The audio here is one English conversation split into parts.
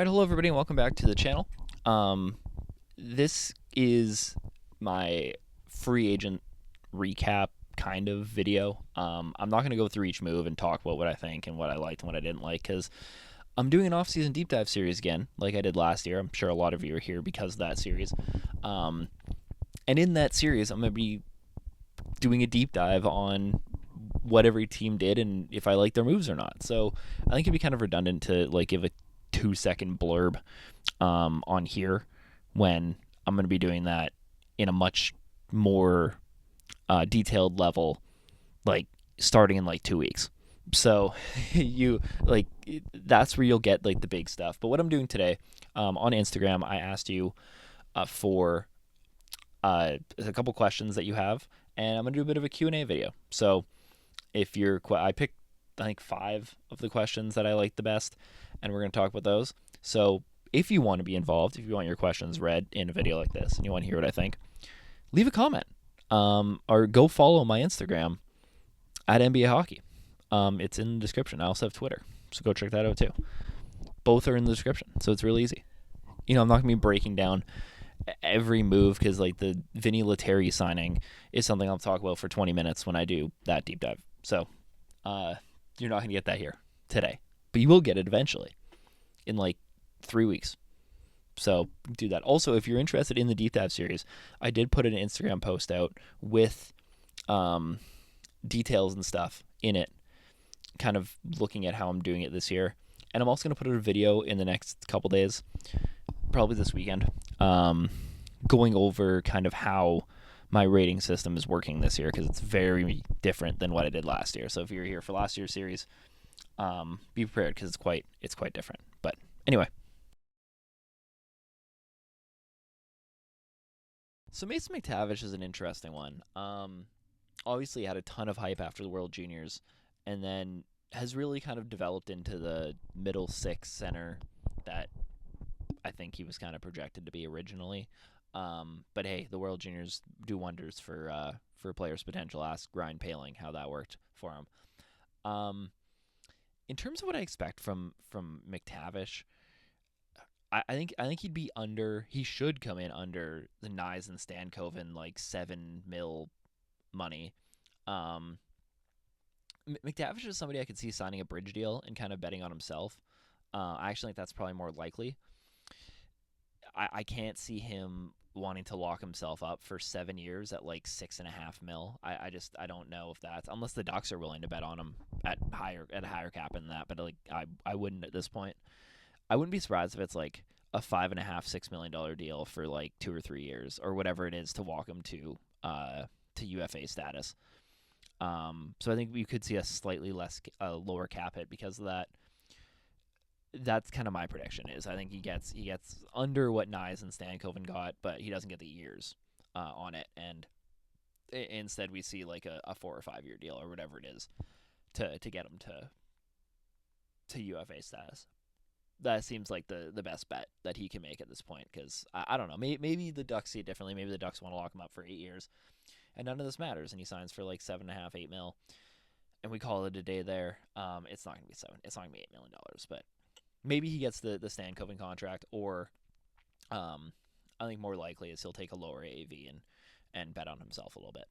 All right, hello everybody, and welcome back to the channel. This is my free agent recap kind of video. I'm not going to go through each move and talk about what I think and what I liked and what I didn't like because I'm doing an off-season deep dive series again, like I did last year. I'm sure a lot of you are here because of that series. And in that series, I'm going to be doing a deep dive on what every team did and if I like their moves or not. So I think it'd be kind of redundant to like give a 2 second blurb on here when I'm going to be doing that in a much more detailed level, like starting in like 2 weeks. So you like that's where you'll get like the big stuff. But what I'm doing today on Instagram, I asked you for a couple questions that you have, and I'm gonna do a bit of a Q&A video. So if you're, I picked I think 5 of the questions that I like the best, and we're gonna talk about those. So if you want to be involved, if you want your questions read in a video like this, and you want to hear what I think, leave a comment, or go follow my Instagram at NBA Hockey. It's in the description. I also have Twitter, so go check that out too. Both are in the description, so it's really easy. I'm not gonna be breaking down every move because like the Vinny Lettieri signing is something I'll talk about for 20 minutes when I do that deep dive. So you're not gonna get that here today, but you will get it eventually in like 3 weeks. So do that. Also, if you're interested in the deep dive series, I did put an Instagram post out with details and stuff in it, kind of looking at how I'm doing it this year. And I'm also going to put out a video in the next couple days, probably this weekend, going over kind of how my rating system is working this year because it's very different than what I did last year. So if you're here for last year's series, be prepared because it's quite different. But anyway, so Mason McTavish is an interesting one. Obviously, had a ton of hype after the World Juniors, and then has really kind of developed into the middle six center that I think he was kind of projected to be originally. But hey, the World Juniors do wonders for a player's potential. Ask Ryan Paling how that worked for him. In terms of what I expect from McTavish, I think he'd be under. He should come in under the Knies and Stankoven like 7 mil money. Um, McTavish is somebody I could see signing a bridge deal and kind of betting on himself. I actually think that's probably more likely. I can't see him wanting to lock himself up for 7 years at like 6.5 mil. I don't know if that's unless the Ducks are willing to bet on him at a higher cap than that. But like I wouldn't at this point. I wouldn't be surprised if it's like a $5.5 to $6 million deal for like 2 or 3 years or whatever it is to walk him to UFA status. So I think we could see a slightly lower cap hit because of that. That's kind of my prediction. Is I think he gets under what Knies and Stankoven got, but he doesn't get the years on it, and instead we see like a 4 or 5 year deal or whatever it is to get him to UFA status. That seems like the best bet that he can make at this point because I don't know. Maybe the Ducks see it differently. Maybe the Ducks want to lock him up for 8 years, and none of this matters, and he signs for like 7.5, 8 mil, and we call it a day there. It's not gonna be seven. It's not gonna be $8 million, but maybe he gets the Stankoven contract, or I think more likely is he'll take a lower AAV and bet on himself a little bit.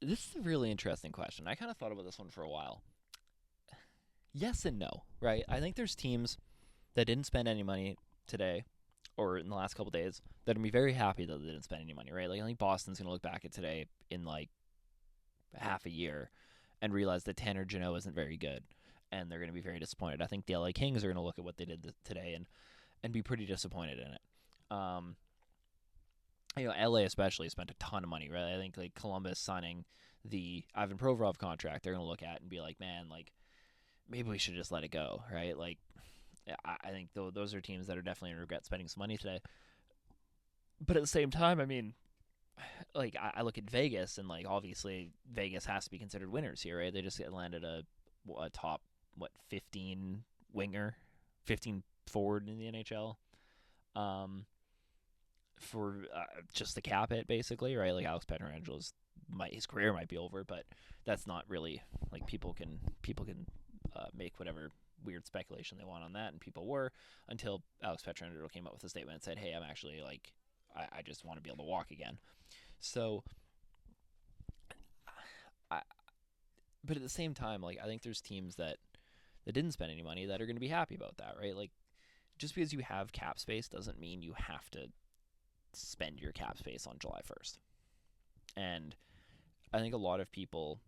This is a really interesting question. I kind of thought about this one for a while. Yes and no, right? I think there's teams that didn't spend any money today or in the last couple of days that are gonna be very happy that they didn't spend any money, right? Like I think Boston's gonna look back at today in like half a year and realize that Tanner Jeannot isn't very good, and they're going to be very disappointed. I think the LA Kings are going to look at what they did today and be pretty disappointed in it. Um, LA especially spent a ton of money, right? I think like Columbus signing the Ivan Provorov contract, they're going to look at and be like, man, like maybe we should just let it go, right? Like I think those are teams that are definitely going to regret spending some money today. But at the same time, I mean, like I look at Vegas and like obviously Vegas has to be considered winners here, right? They just landed a top 15 winger, 15 forward in the NHL. For just the cap hit basically, right? Like Alex Pietrangelo is his career might be over, but that's not really like people can make whatever weird speculation they want on that, and people were until Alex Pietrangelo came up with a statement and said, "Hey, I'm actually like I just want to be able to walk again." So, I but at the same time, like I think there's teams that didn't spend any money that are going to be happy about that, right? Like just because you have cap space doesn't mean you have to spend your cap space on July 1st. And I think a lot of people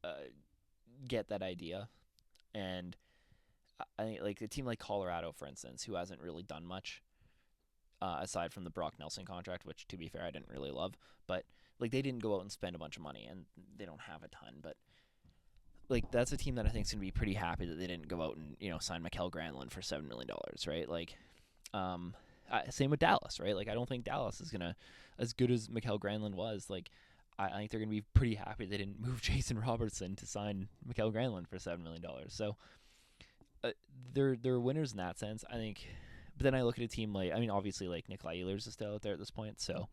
uh, get that idea, and I think like a team like Colorado, for instance, who hasn't really done much aside from the Brock Nelson contract, which to be fair I didn't really love, but like they didn't go out and spend a bunch of money, and they don't have a ton, but like that's a team that I think is going to be pretty happy that they didn't go out and sign Mikael Granlund for $7 million, right? Like, same with Dallas, right? Like I don't think Dallas is gonna, as good as Mikael Granlund was, like I think they're gonna be pretty happy they didn't move Jason Robertson to sign Mikael Granlund for $7 million. So they're winners in that sense, I think. But then I look at a team like, I mean, obviously like Nikolai Ehlers is still out there at this point, so.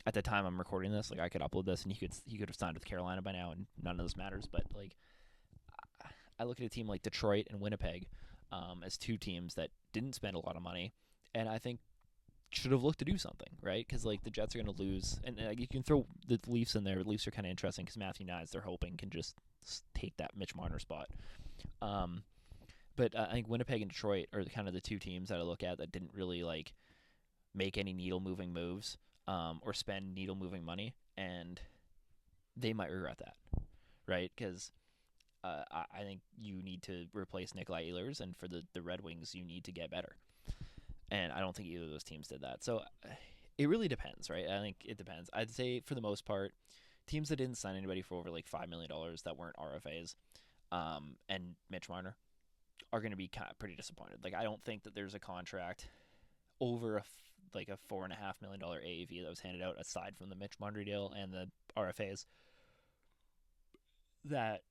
At the time I'm recording this, like I could upload this and he could have signed with Carolina by now, and none of this matters. But like I look at a team like Detroit and Winnipeg as two teams that didn't spend a lot of money, and I think should have looked to do something, right? Because like the Jets are going to lose, and you can throw the Leafs in there. The Leafs are kind of interesting because Matthew Knies, they're hoping, can just take that Mitch Marner spot. But I think Winnipeg and Detroit are kind of the two teams that I look at that didn't really like make any needle moving moves or spend needle moving money, and they might regret that, right? Because I think you need to replace Nikolai Ehlers, and for the Red Wings, you need to get better. And I don't think either of those teams did that. So it really depends, right? I think it depends. I'd say for the most part, teams that didn't sign anybody for over like $5 million that weren't RFAs, and Mitch Marner are going to be kind of pretty disappointed. Like I don't think that there's a contract over like a $4.5 million AAV that was handed out aside from the Mitch Marner deal and the RFAs that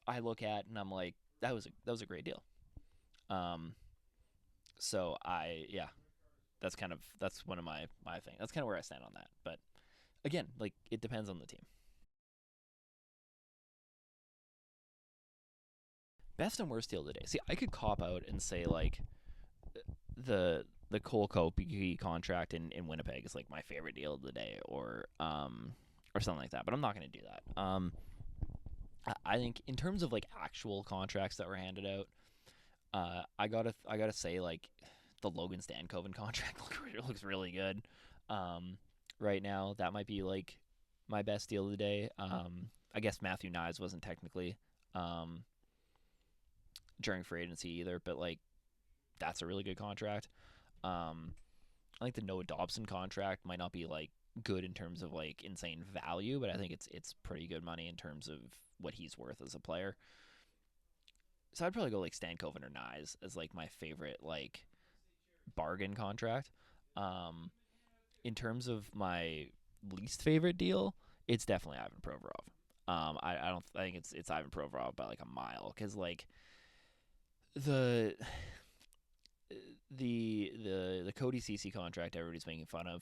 I look at and I'm like, that was a great deal. Um, so that's one of my thing. That's kind of where I stand on that. But again, like it depends on the team. Best and worst deal of the day. See, I could cop out and say like the Cole Kopi contract in Winnipeg is like my favorite deal of the day, or something like that. But I'm not going to do that. I think in terms of like actual contracts that were handed out, I gotta say like the Logan Stankoven contract looks really good. Right now that might be like my best deal of the day. I guess Matthew Knies wasn't technically during free agency either, but like that's a really good contract. I think the Noah Dobson contract might not be like good in terms of like insane value, but I think it's pretty good money in terms of what he's worth as a player. So I'd probably go like Stankoven or Knies as like my favorite like bargain contract. Um, in terms of my least favorite deal, it's definitely Ivan Provorov. I don't I think it's Ivan Provorov by like a mile because like the the Cody Ceci contract everybody's making fun of,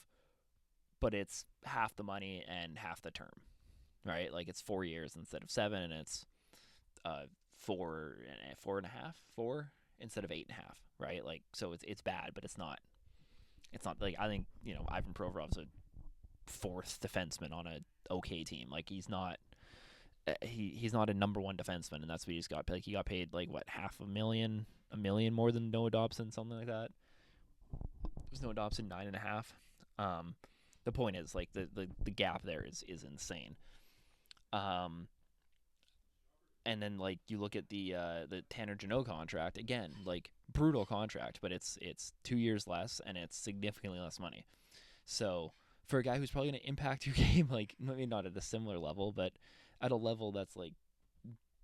but it's half the money and half the term, right? Like it's 4 years instead of seven, and it's four and a half, four instead of 8.5, right? Like so it's bad, but it's not like I think Ivan Provorov's a fourth defenseman on a okay team. Like he's not a number one defenseman, and that's what he's got. Like he got paid like what half a million more than Noah Dobson, something like that. There's Noah Dobson 9.5. The point is like the gap there is insane. Um, and then like you look at the Tanner Jeannot contract again, like brutal contract, but it's 2 years less and it's significantly less money. So for a guy who's probably going to impact your game, like maybe not at a similar level, but at a level that's like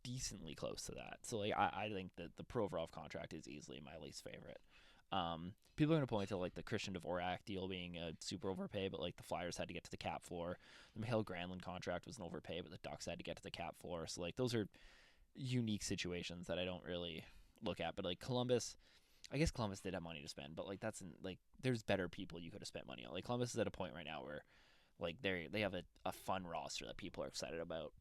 decently close to that. So like I think that the Provorov contract is easily my least favorite. People are going to point to like the Christian Dvorak deal being a super overpay, but like the Flyers had to get to the cap floor. The Mikhail Granlund contract was an overpay, but the Ducks had to get to the cap floor. So like those are unique situations that I don't really look at. But like Columbus, I guess Columbus did have money to spend, but like that's like there's better people you could have spent money on. Like Columbus is at a point right now where Like they have a fun roster that people are excited about.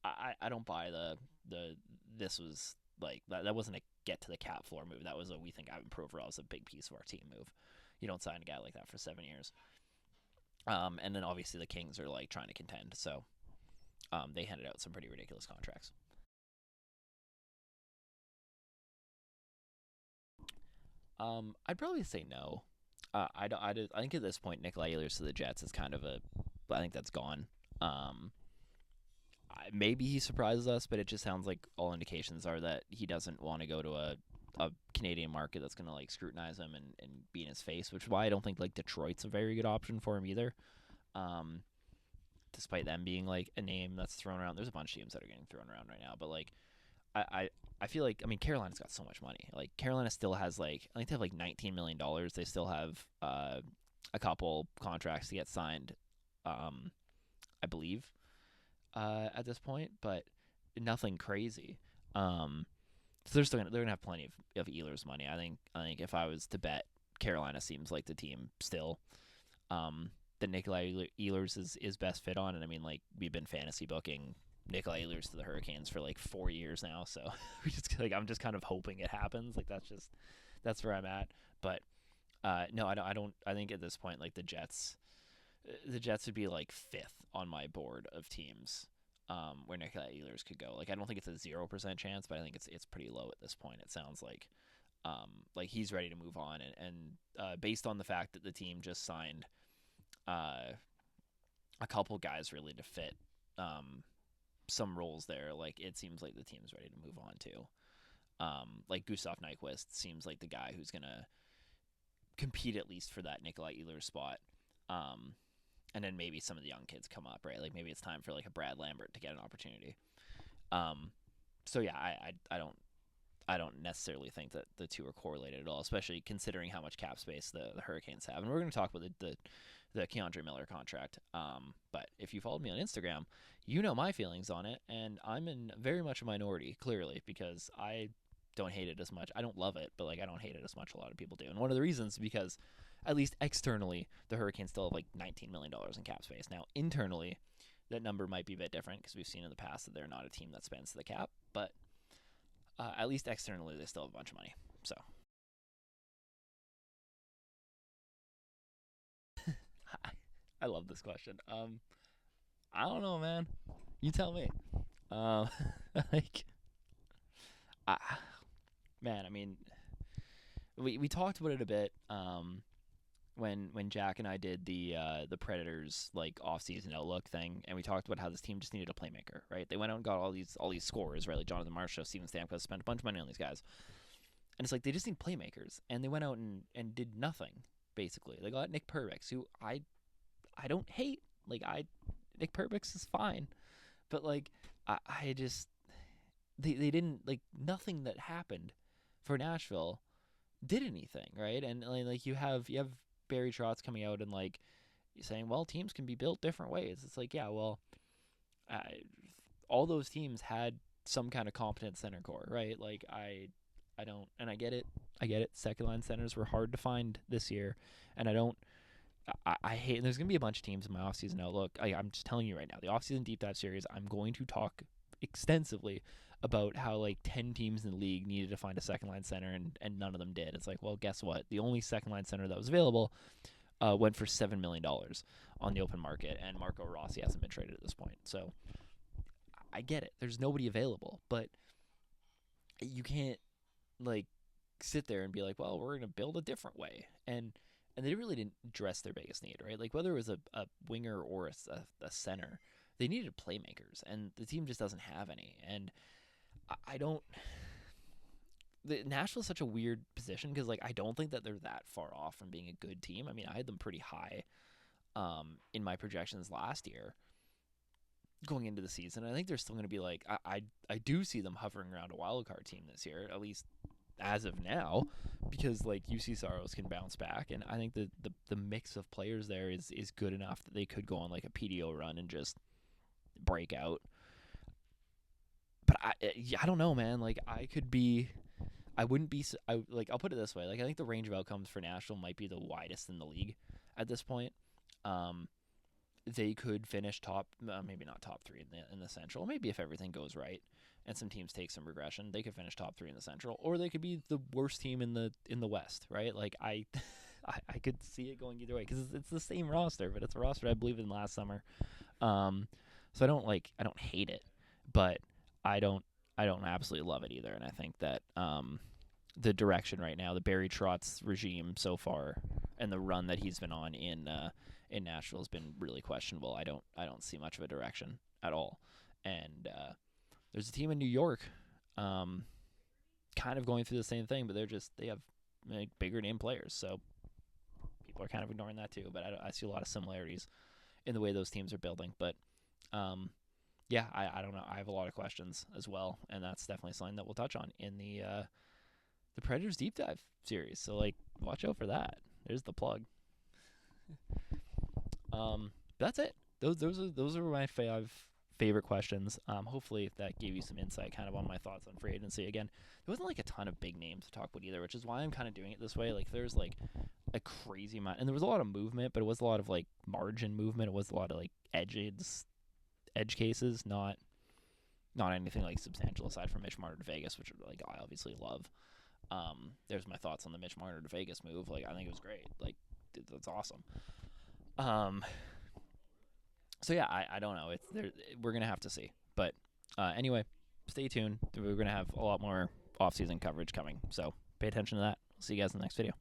I don't buy the this was like that wasn't a get to the cap floor move. That was a we think Ivan Provorov is a big piece of our team move. You don't sign a guy like that for 7 years. And then obviously the Kings are like trying to contend, so they handed out some pretty ridiculous contracts. I'd probably say no. I think at this point, Nikolai Ehlers to the Jets is kind of a. I think that's gone. Um, Maybe he surprises us, but it just sounds like all indications are that he doesn't want to go to a Canadian market that's going to like scrutinize him and be in his face, which is why I don't think like Detroit's a very good option for him either. Um, Despite them being like a name that's thrown around, there's a bunch of teams that are getting thrown around right now, but like I feel like Carolina's got so much money. Like Carolina still has like I think they have like $19 million. They still have a couple contracts to get signed, I believe, at this point, but nothing crazy. So they're gonna have plenty of Ehlers money. I think if I was to bet, Carolina seems like the team still. That Nikolai Ehlers is best fit on, and I mean like we've been fantasy booking Nikolai Ehlers to the Hurricanes for like 4 years now, so I'm just kind of hoping it happens. Like that's where I'm at. But no, I don't. I think at this point, like the Jets would be like fifth on my board of teams where Nikolai Ehlers could go. Like I don't think it's a 0% chance, but I think it's pretty low at this point. It sounds like he's ready to move on, and based on the fact that the team just signed a couple guys really to fit some roles there, like it seems like the team's ready to move on too. Like Gustav Nyquist seems like the guy who's gonna compete at least for that Nikolai Ehlers spot. And then maybe some of the young kids come up, right? Like maybe it's time for like a Brad Lambert to get an opportunity. So yeah, I don't necessarily think that the two are correlated at all, especially considering how much cap space the Hurricanes have. And we're going to talk about the Keandre Miller contract. But if you followed me on Instagram, you know my feelings on it, and I'm in very much a minority, clearly, because I don't hate it as much. I don't love it, but like I don't hate it as much a lot of people do. And one of the reasons is because at least externally, the Hurricanes still have like $19 million in cap space. Now, internally, that number might be a bit different because we've seen in the past that they're not a team that spends to the cap, but at least externally, they still have a bunch of money. So I love this question. I don't know, man. You tell me. Um, like, I, man, I mean, we talked about it a bit. When Jack and I did the Predators like off-season outlook thing, and we talked about how this team just needed a playmaker, right? They went out and got all these scorers, right? Like Jonathan Marchessault, Steven Stamkos, spent a bunch of money on these guys, and it's like they just need playmakers, and they went out and did nothing basically. They got Nick Perbix, who I don't hate. Like Nick Perbix is fine, but like I just they didn't like nothing that happened for Nashville did anything, right? And like you have Barry Trotz coming out and like saying, well, teams can be built different ways. It's like, yeah, well, uh, all those teams had some kind of competent center core, right? Like I don't, and I get it. I get it. Second line centers were hard to find this year, and I don't. I hate. And there's gonna be a bunch of teams in my offseason outlook. I'm just telling you right now, the offseason deep dive series. I'm going to talk extensively about how like 10 teams in the league needed to find a second line center and none of them did. It's like, well, guess what? The only second line center that was available went for $7 million on the open market, and Marco Rossi hasn't been traded at this point. So I get it. There's nobody available, but you can't like sit there and be like, well, we're gonna build a different way, and they really didn't address their biggest need, right? Like whether it was a winger or a center, they needed playmakers, and the team just doesn't have any. And I don't. The Nashville's such a weird position because like I don't think that they're that far off from being a good team. I mean, I had them pretty high in my projections last year going into the season. I think they're still going to be like I do see them hovering around a wild card team this year, at least as of now, because like UC Saros can bounce back, and I think the mix of players there is good enough that they could go on like a PDO run and just break out. But I don't know, man. Like I wouldn't be. Like I'll put it this way. Like I think the range of outcomes for Nashville might be the widest in the league, at this point. They could finish top, maybe not top three in the Central. Maybe if everything goes right and some teams take some regression, they could finish top three in the Central, or they could be the worst team in the West, right? Like I could see it going either way because it's the same roster, but it's a roster I believe in last summer. So I don't hate it, but I don't absolutely love it either, and I think that the direction right now, the Barry Trotz regime so far, and the run that he's been on in Nashville has been really questionable. I don't see much of a direction at all. And there's a team in New York, kind of going through the same thing, but they have like, bigger name players, so people are kind of ignoring that too. But I see a lot of similarities in the way those teams are building. But yeah, I don't know. I have a lot of questions as well, and that's definitely something that we'll touch on in the Predators Deep Dive series. So like, watch out for that. There's the plug. That's it. Those are my favorite questions. Hopefully that gave you some insight kind of on my thoughts on free agency. Again, there wasn't like a ton of big names to talk about either, which is why I'm kind of doing it this way. Like there's like a crazy amount, and there was a lot of movement, but it was a lot of like margin movement. It was a lot of like edge cases, not anything like substantial aside from Mitch Marner to Vegas, which like I obviously love. There's my thoughts on the Mitch Marner to Vegas move. Like I think it was great. Like that's awesome. So yeah, I don't know. We're gonna have to see. But anyway, stay tuned. We're gonna have a lot more off-season coverage coming. So pay attention to that. See you guys in the next video.